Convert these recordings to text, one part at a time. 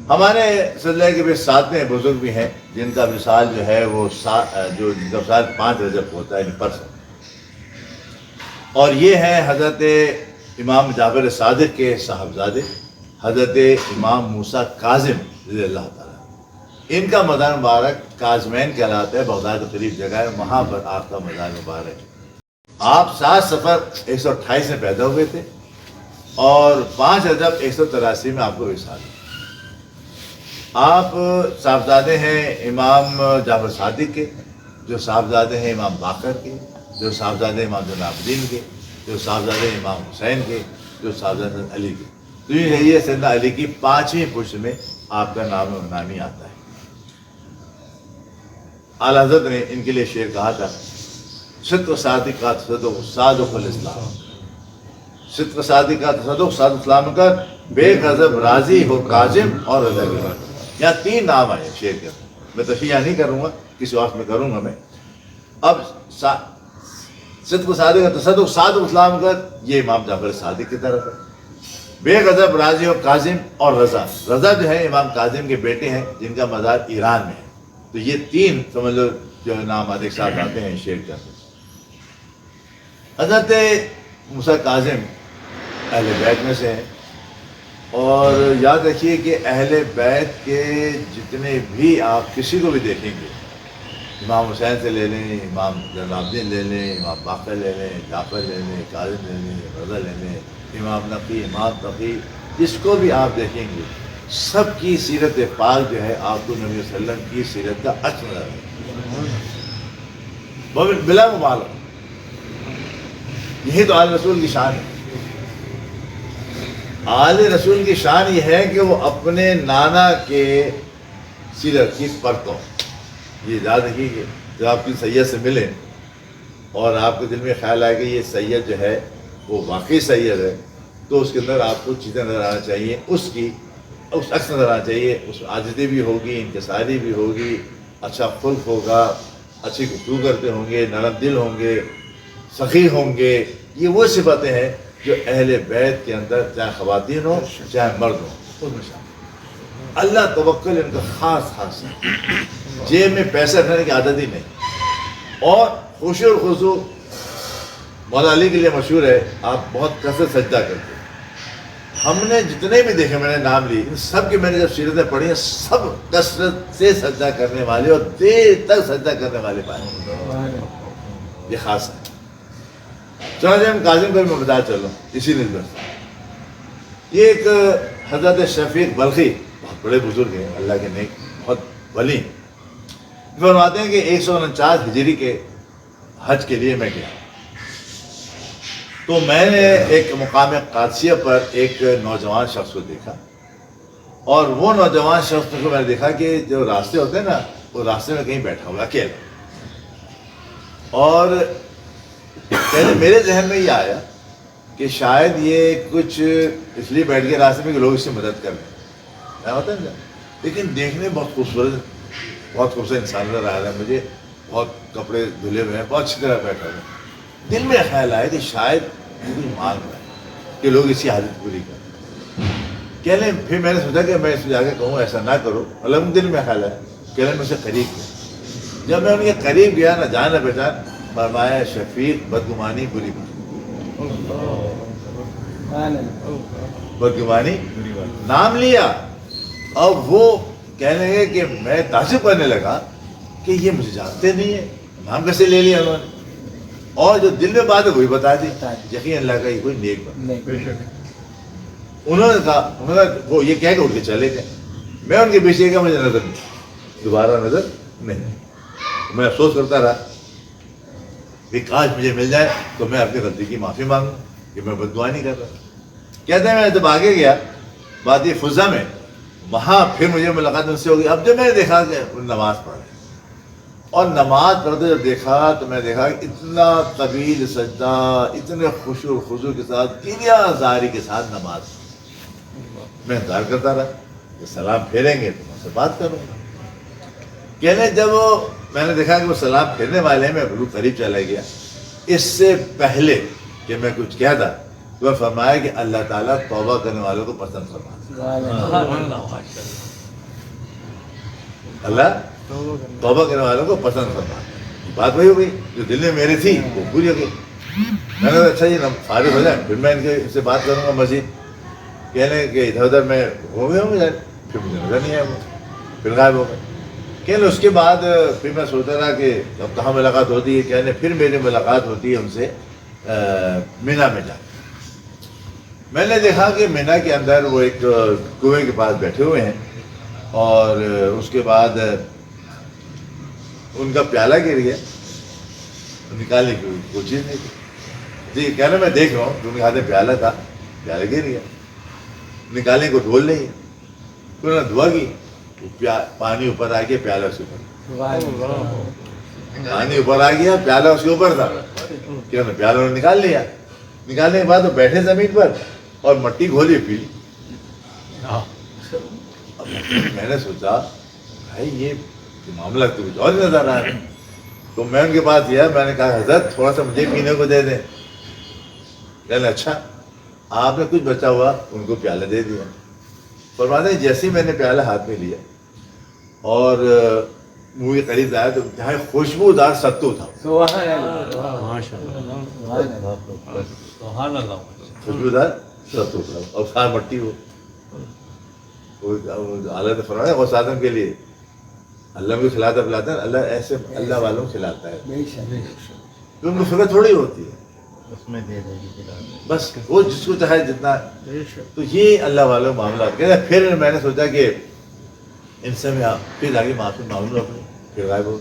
ہمارے سلسلے کے بھی ساتویں بزرگ بھی ہیں جن کا وصال جو ہے وہ جن کا وصال 5 رجب کو ہوتا ہے، یعنی پرسوں، اور یہ ہیں حضرت امام جعفر صادق کے صاحبزادے حضرت امام موسیٰ کاظم رضی اللہ تعالیٰ۔ ان کا مزار مبارک کاظمین کہلاتا ہے، بغداد کے قریب جگہ ہے، وہاں پر آپ کا مزار مبارک ہے۔ آپ 7 صفر 128 میں پیدا ہوئے تھے اور 5 رجب 183 میں آپ کو وصال ہے۔ آپ صاحبزادے ہیں امام جعفر صادق کے، جو صاحبزادے ہیں امام باقر کے، جو صاحبزادے امام زین العابدین کے، جو صاحبزادے امام حسین کے، جو صاحبزادے علی کے۔ تو یہ سیدنا علی کی 5ویں پشت میں آپ کا نام و نامی آتا ہے۔ اعلیٰ حضرت نے ان کے لیے شعر کہا تھا، صدق صادق کا تصدق صادق الاسلام، صدق صادق کا تصدق صادق اسلام کر، بے غضب راضی ہو کاظم اور رضا گزار۔ یہاں 3 نام آئے شعر کے، میں تشریح نہیں کروں گا، کسی وقت میں کروں گا میں۔ اب صدق صادق کا تصدق صادق اسلام کر، یہ امام جعفر صادق کی طرف ہے۔ بے غضب راضی ہو کاظم اور رضا، رضا جو ہے امام کاظم کے بیٹے ہیں جن کا مزار ایران میں ہے۔ تو یہ 3 سمجھ لو جو نام ایک ساتھ آتے ہیں شعر کے اندر۔ حضرت موسیٰ کاظم اہل بیت میں سے ہیں، اور یاد رکھیے کہ اہل بیت کے جتنے بھی آپ کسی کو بھی دیکھیں گے، امام حسین سے لے لیں، امام زین العابدین لے لیں، امام باقر لے لیں، جعفر لے لیں، کاظم لے لیں، رضا لے لیں، امام نقی، امام تقی، جس کو بھی آپ دیکھیں گے سب کی سیرت پاک جو ہے آپ کو نبی صلی اللہ علیہ وسلم کی سیرت کا عکس نظر آئے گا بلا مبالغہ۔ یہی تو آل رسول کی شان ہے۔ آل رسول کی شان یہ ہے کہ وہ اپنے نانا کے سیرت کی پرتوں، یہ یاد رکھیے کہ جب آپ کی سید سے ملیں اور آپ کے دل میں خیال آئے کہ یہ سید جو ہے وہ واقعی سید ہے، تو اس کے اندر آپ کو چیزیں نظر آنا چاہیے، اس عکس نظر آنا چاہیے، اس میں عاجزی بھی ہوگی، انکساری بھی ہوگی، اچھا خلق ہوگا، اچھی گفتگو کرتے ہوں گے، نرم دل ہوں گے، سخی ہوں گے۔ یہ وہ صفتیں ہیں جو اہل بیت کے اندر چاہے خواتین ہوں چاہے مرد ہوں، ان میں شامل۔ اللہ توکل ان کا خاص ہے، جیب میں پیسہ رکھنے کی عادت ہی نہیں، اور خشوع اور خضوع مولا علی کے لیے مشہور ہے، آپ بہت کثرت سجدہ کرتے ہیں۔ ہم نے جتنے بھی دیکھے، میں نے نام لی، ان سب کی میں نے جب سیرتیں پڑھی ہیں، سب کثرت سے سجدہ کرنے والے اور دیر تک سجدہ کرنے والے پائے، یہ خاص ہے۔ چنانچہ ہم کاظم کو بھی میں بتا چلوں اسی نسبت سے۔ یہ ایک حضرت شفیق بلخی بہت بڑے بزرگ ہیں، اللہ کے نیک، بہت ولی، فرماتے ہیں کہ 149 ہجری کے حج کے لیے میں گیا، تو میں نے ایک مقام قادسیہ پر ایک نوجوان شخص کو دیکھا، اور وہ نوجوان شخص کو میں نے دیکھا کہ جو راستے ہوتے ہیں نا، وہ راستے میں کہیں بیٹھا ہوا اکیلا، اور پہلے میرے ذہن میں یہ آیا کہ شاید یہ کچھ اس لیے بیٹھ گیا راستے میں کہ لوگ اس سے مدد کر لیں، ہوتا ہے نا، لیکن دیکھنے میں بہت خوبصورت انسان نظر آ رہا ہے مجھے، بہت کپڑے دھلے ہوئے ہیں، بہت اچھی طرح بیٹھا ہوئے ہیں۔ دل میں خیال آیا کہ شاید کوئی مانگ رہا ہے کہ لوگ اسی حاجت پوری کریں، کہہ لیں۔ پھر میں نے سوچا کہ میں اس سے جا کے کہوں ایسا نہ کرو، مطلب دل میں خیال آیا، کہہ لیں میں اسے قریب گیا۔ جب میں ان کے قریب گیا، نہ جان نہ پہچان، فرمایا شفیق بدگمانی بری بات، بدگمانی نام لیا، اور وہ کہنے لگے کہ میں تعجب کرنے لگا کہ یہ مجھے جانتے نہیں ہیں، نام کیسے لے لیا انہوں نے، اور جو دل میں بات ہے وہی بتا دی۔ یقین اللہ کا یہ کوئی نیک بات۔ انہوں نے کہا، وہ یہ کہہ کے اٹھ کے چلے گئے، میں ان کے پیچھے گیا، مجھے نظر نہیں، دوبارہ نظر نہیں۔ میں افسوس کرتا رہا کہ کاش مجھے مل جائے تو میں اپنی غلطی کی معافی مانگوں کہ میں بددعا نہیں کر رہا۔ کہتے ہیں میں جب آگے گیا وادی فضا میں، وہاں پھر مجھے ملاقات ان سے ہوگی۔ اب جب میں نے دیکھا کہ نماز پڑھ رہے، اور نماز پڑھتے جب دیکھا تو میں دیکھا کہ اتنا طویل سجدہ، اتنے خشوع و خضوع کے ساتھ، کریا زاری کے ساتھ نماز۔ میں انتظار کرتا رہا کہ سلام پھیریں گے تو میں سے بات کروں گا۔ کہنے جب میں نے دیکھا کہ وہ سلام پھیرنے والے ہیں، میں بالکل قریب چلا گیا۔ اس سے پہلے کہ میں کچھ کہتا تو میں فرمایا کہ اللہ تعالیٰ توبہ کرنے والوں کو پسند فرماتا ہے۔ اللہ توبہ کرنے والوں کو پسند فرماتا ہے. بات وہی ہو گئی جو دل میں میری تھی وہ پوری ہو گئی. میں نے کہا اچھا جی فارغ ہو جائیں پھر میں ان سے بات کروں گا مزید. کہنے کہ ادھر ادھر میں ہو گئے ہوں گے پھر مجھے نظر نہیں آیا وہ پھر غائب ہو گئے. کہنے اس کے بعد پھر میں سوچتا رہا کہ اب کہاں ملاقات ہوتی ہے. کہنے پھر میری ملاقات ہوتی ہے ان سے مینا میں جا کے. میں نے دیکھا کہ مینا کے اندر وہ ایک کنویں کے پاس بیٹھے ہوئے ہیں اور اس کے بعد ان کا پیالہ گر گیا. نکالنے کی کوئی چیز نہیں تھی. جی کہنا میں دیکھ رہا ہوں کہ ان کے ہاتھ میں پیالہ تھا, پیالہ گر گیا. نکالنے کو ڈھول نہیں ہے. پھر انہوں نے دعا کی, پانی اوپر آ گیا, پیالہ اس کے اوپر, پانی اوپر آ گیا, پیالہ اس کے اوپر تھا. کہ انہوں نے پیالہ انہوں نے نکال لیا. نکالنے کے بعد وہ بیٹھے زمین پر اور مٹی گھولی پی لی. میں نے سوچا بھائی یہ معاملہ تو کچھ اور نظر آ رہا ہے. تو میں ان کے پاس گیا, میں نے کہا حضرت تھوڑا سا مجھے پینے کو دے دیں. کہنے اچھا آپ نے کچھ بچا ہوا ان کو پیالہ دے دیا. فرماتے ہیں جیسے ہی میں نے پیالہ ہاتھ میں لیا اور منہ کے قریب لایا تو جہاں خوشبودار ستو تھا. خوشبودار ستو تھا اور سار مٹی ہو. حالت فرمایا غوث اعظم کے لیے اللہ کو کھلاتا پلاتا ہے, اللہ ایسے اللہ والوں کو کھلاتا ہے. تو ان کو فکر تھوڑی ہوتی ہے بس وہ جس کو چاہے جتنا. تو یہ اللہ والوں معاملات کہتے ہیں. پھر میں نے سوچا کہ ان سے میں پھر آگے معافی مانگ لوں اپنی, پھر غائب ہو.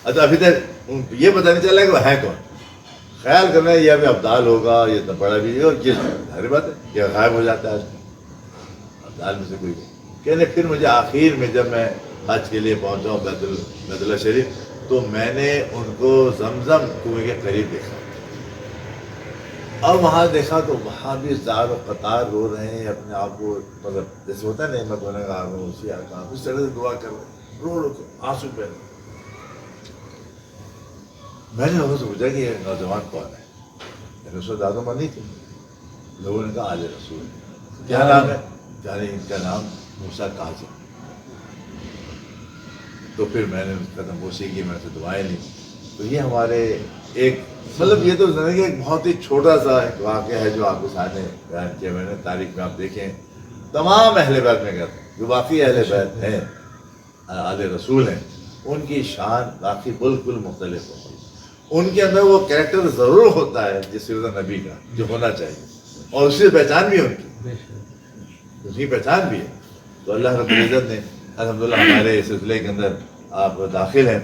اچھا ابھی تک یہ پتہ نہیں چلا کہ وہ ہے کون. خیال کرنا ہے یہ ابھی ابدال ہوگا, یہ اتنا بڑا بھی, اور یہ ظاہر بات ہے یہ غائب ہو جاتا ہے ابدال میں سے کوئی. کہنے پھر مجھے آخر میں جب میں حج کے لیے پہنچا ہوں بیت اللہ شریف, تو میں نے ان کو زمزم کنویں کے قریب دیکھا. اب وہاں دیکھا تو وہاں بھی زار و قطار رو رہے ہیں اپنے آپ کو, مطلب جیسے ہوتا ہے نعمت ہونے کا اسی آکام اس طرح سے دعا کر رہے, رو رو کے آنسو پہ. میں نے لوگوں سے پوچھا کہ یہ نوجوان کون ہے. میں نے اس وقت دادو منی تھی. لوگوں نے کہا آل رسول. کیا نام ہے؟ یعنی ان کا نام موسیٰ کاظم. تو پھر میں نے قدم بوسی کی, میں سے دعائیں لی. تو یہ ہمارے ایک مطلب یہ تو زندگی ایک بہت ہی چھوٹا سا ایک واقعہ ہے جو آپ کے سامنے بیان کیا میں نے. تاریخ میں آپ دیکھیں تمام اہل بیت میں کہتے ہیں جو واقعی اہل بیت ہیں آل رسول ہیں, ان کی شان باقی بالکل مختلف ہوتی ہے. ان کے اندر وہ کریکٹر ضرور ہوتا ہے جس سیرت نبی کا جو ہونا چاہیے, اور اسی پہچان بھی ہے ان کی, اس کی پہچان بھی ہے. تو اللہ رب العزت نے الحمدللہ ہمارے سلسلے کے اندر آپ داخل ہیں.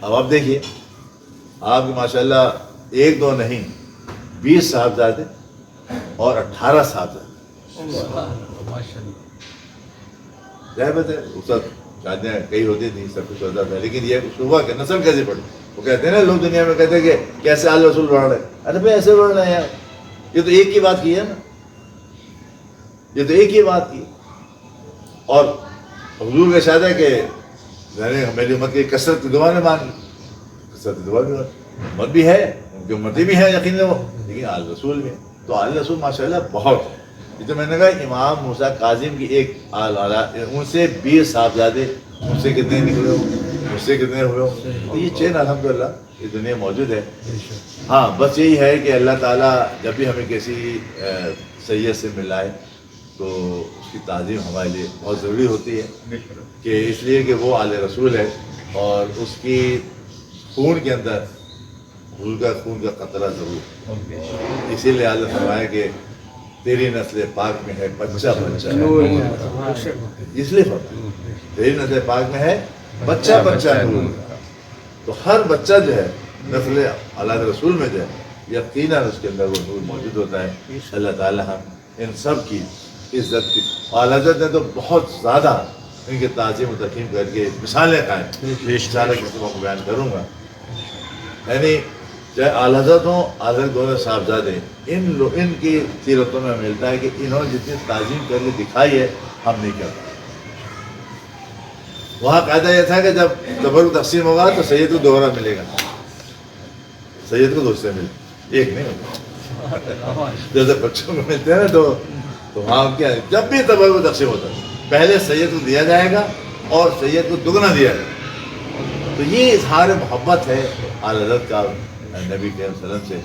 اب آپ دیکھیے آپ کے ماشاءاللہ ایک دو نہیں 20 صاحبزادے اور 18 صاحبزادے. ظاہر بات ہے اس وقت شادیاں کئی ہوتی تھیں, سب کچھ ہوتا تھا, لیکن یہ صبح کے نسل کیسے پڑی. وہ کہتے ہیں نا لوگ دنیا میں کہتے ہیں کہ کیسے آل رسول بڑھ رہے. ارے بھائی ایسے بڑھ رہے ہیں یار, یہ تو ایک ہی بات کی ہے نا, یہ تو ایک ہی بات کی. اور حضور کا شاید ہے کہ میری امت کی کثرت کی دعا نے مانگی, کثرت کی دعا بھی امت بھی ہے, ان کی امتی بھی ہے یقین وہ, لیکن آل رسول بھی ہے. تو آل رسول ماشاءاللہ بہت ہے. یہ تو میں نے کہا امام موسیٰ کاظم کی ایک آل ان سے 20 صاحبزادے, ان سے کتنے نکلے ہوں, اس سے کتنے ہوئے ہوں. تو یہ چین الحمدللہ یہ دنیا موجود ہے. ہاں بس یہی ہے کہ اللہ تعالیٰ جب بھی ہمیں کسی سید سے ملائے تو اس کی تعظیم ہمارے لیے بہت ضروری ہوتی ہے, کہ اس لیے کہ وہ آل رسول ہے اور اس کی خون کے اندر حضور کا خون کا قطرہ ضرور. اسی لیے اللہ فرمایا کہ تیری نسل پاک میں ہے بچہ بچہ, اس لیے تیری نسل پاک میں ہے بچہ بچہ نور. تو ہر بچہ جو ہے نسل اللہ رسول میں جو ہے یقیناً اس کے اندر وہ نور موجود ہوتا ہے. اللہ تعالیٰ ہم ان سب کی عزت کی, اور حضرت نے تو بہت زیادہ ان کی تعظیم و تقسیم کر کے مثالیں قائم. انشاءاللہ کسی کو بیان کروں گا. یعنی چاہے اعلی حضرت ہوں, حضرت دونوں صاحبزادے, ان کی سیرتوں میں ملتا ہے کہ انہوں نے جتنی تعظیم کر کے دکھائی ہے ہم نہیں کرتے. وہاں قاعدہ یہ تھا کہ جب تبرک تقسیم ہوگا تو سید کو دوہرا ملے گا, سید کو دوسرے ملے, ایک نہیں ہوگا. جیسے بچوں کو ملتے ہیں نا تو وہاں کیا جب بھی تبرک تقسیم ہوتا ہے پہلے سید کو دیا جائے گا اور سید کو دگنا دیا ہے. تو یہ اظہار محبت ہے اعلی حضرت کا نبی کریم صلی اللہ علیہ وسلم سے.